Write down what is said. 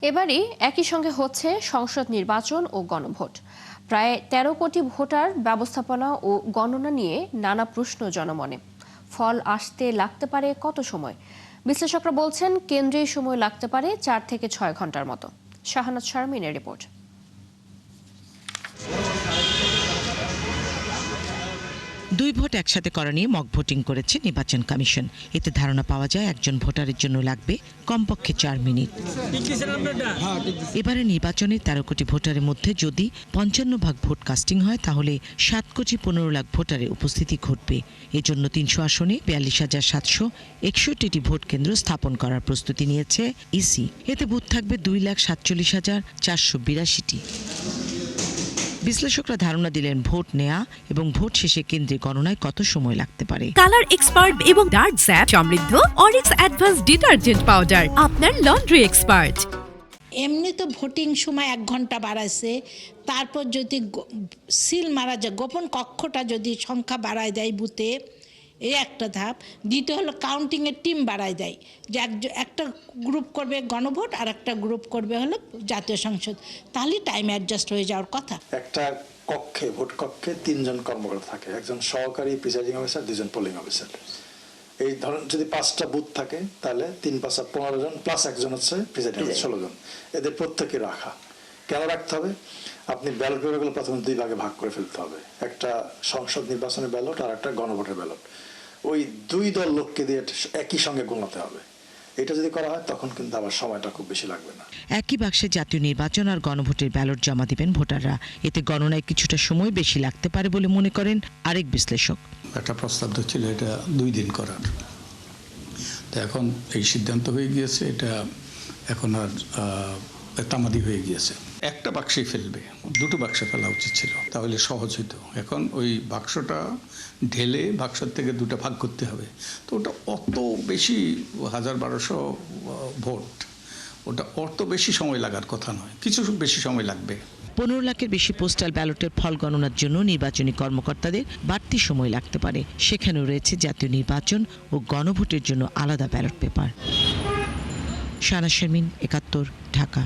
এবারই একই সঙ্গে হচ্ছে সংসদ নির্বাচন ও গণভোট। প্রায় ১৩ কোটি ভোটার ব্যবস্থাপনা ও গণনা নিয়ে নানা প্রশ্ন জনমনে। ফল আসতে লাগতে পারে কত সময়? বিশ্লেষকরা বলছেন কেন্দ্রে সময় লাগতে পারে ৪ থেকে ৬ ঘন্টার মতো। শাহানাত শারমিনের রিপোর্ট। দুই ভোট একসাথে করা নিয়ে মক ভোটিং করেছে নির্বাচন কমিশন। এতে ধারণা পাওয়া যায় একজন ভোটারের জন্য লাগবে কমপক্ষে ৪ মিনিট। এবারে নির্বাচনে ১৩ কোটি ভোটারের মধ্যে যদি ৫৫ ভাগ ভোট কাস্টিং হয় তাহলে ৭ কোটি ১৫ লাখ ভোটারের উপস্থিতি ঘটবে। এজন্য ৩০০ আসনে ৪২,৭৬১টি ভোট কেন্দ্র স্থাপন করার প্রস্তুতি নিয়েছে ইসি। এতে বুথ থাকবে ২,৪৭,৪৮২টি। বিশ্লেষকরা ধারণা দিলেন ভোট নেয়া এবং ভোট শেষে কেন্দ্রে গণনায় কত সময় লাগতে পারে। কালার এক্সপার্ট এবং ডার্ক স্যাপ সমৃদ্ধ অরিক্স অ্যাডভান্স ডিটারজেন্ট পাউডার আপনার লন্ড্রি এক্সপার্ট। এমনি তো ভোটিং সময় ১ ঘন্টা বাড়াইছে, তারপর যদি সিল মারা যায়, গোপন কক্ষটা যদি সংখ্যা বাড়ায় দেয় বুথে, এই একটা ধাপ। দ্বিতীয় হলো কাউন্টিংয়ের টিম বাড়ায় দেয়, যে একটা গ্রুপ করবে গণভোট আর একটা গ্রুপ করবে হলো জাতীয় সংসদ, তাহলে টাইম অ্যাডজাস্ট হয়ে যাওয়ার কথা। একটা কক্ষে, ভোট কক্ষে ৩ জন কর্মকর্তা থাকে, একজন সহকারী প্রিসাইডিং অফিসার, 2 জন পোলিং অফিসার। এই ধরুন যদি 5টা বুথ থাকে তাহলে 3 × 5 = 15 জন, প্লাস একজন হচ্ছে প্রিসাইডিং অফিসার, 16 জন। এদের প্রত্যেকে রাখা। কেন রাখতে হবে? আপনি ব্যালট পেপারগুলো প্রথমে 2 ভাগে ভাগ করে ফেলতে হবে, একটা সংসদ নির্বাচনের ব্যালট আর একটা গণভোটের ব্যালট। ওই 2 দল লোককে দিয়ে একই সঙ্গে গোনাতে হবে। এটা যদি করা হয় তখন কিন্তু আবার সময়টা খুব বেশি লাগবে না। একই বাক্সে জাতীয় নির্বাচন আর গণভোটের ব্যালট জমা দিবেন ভোটাররা। এতে গণনায় কিছুটা সময় বেশি লাগতে পারে বলে মনে করেন আরেক বিশ্লেষক। একটা প্রস্তাব ছিল এটা 2 দিন করার, তো এখন এই সিদ্ধান্ত হয়ে গিয়েছে, এটা এখন আর তামাদি হয়ে গিয়েছে। একটা বাক্সে ফেলবে, 2টো বাক্সে ফেলা উচিত ছিল, তাহলে সহজ হতো। এখন ওই বাক্সটা ঢেলে বাক্সর থেকে 2টা ভাগ করতে হবে, তো ওটা অত বেশি ১,০০০-১,২০০ ভোট, ওটা অত বেশি সময় লাগার কথা নয়, কিছু বেশি সময় লাগবে। 15 লাখের বেশি পোস্টাল ব্যালটের ফল গণনার জন্য নির্বাচনী কর্মকর্তাদের বাড়তি সময় লাগতে পারে। সেখানেও রয়েছে জাতীয় নির্বাচন ও গণভোটের জন্য আলাদা ব্যালট পেপার। শাহানাত শারমিন, ৭১, ঢাকা।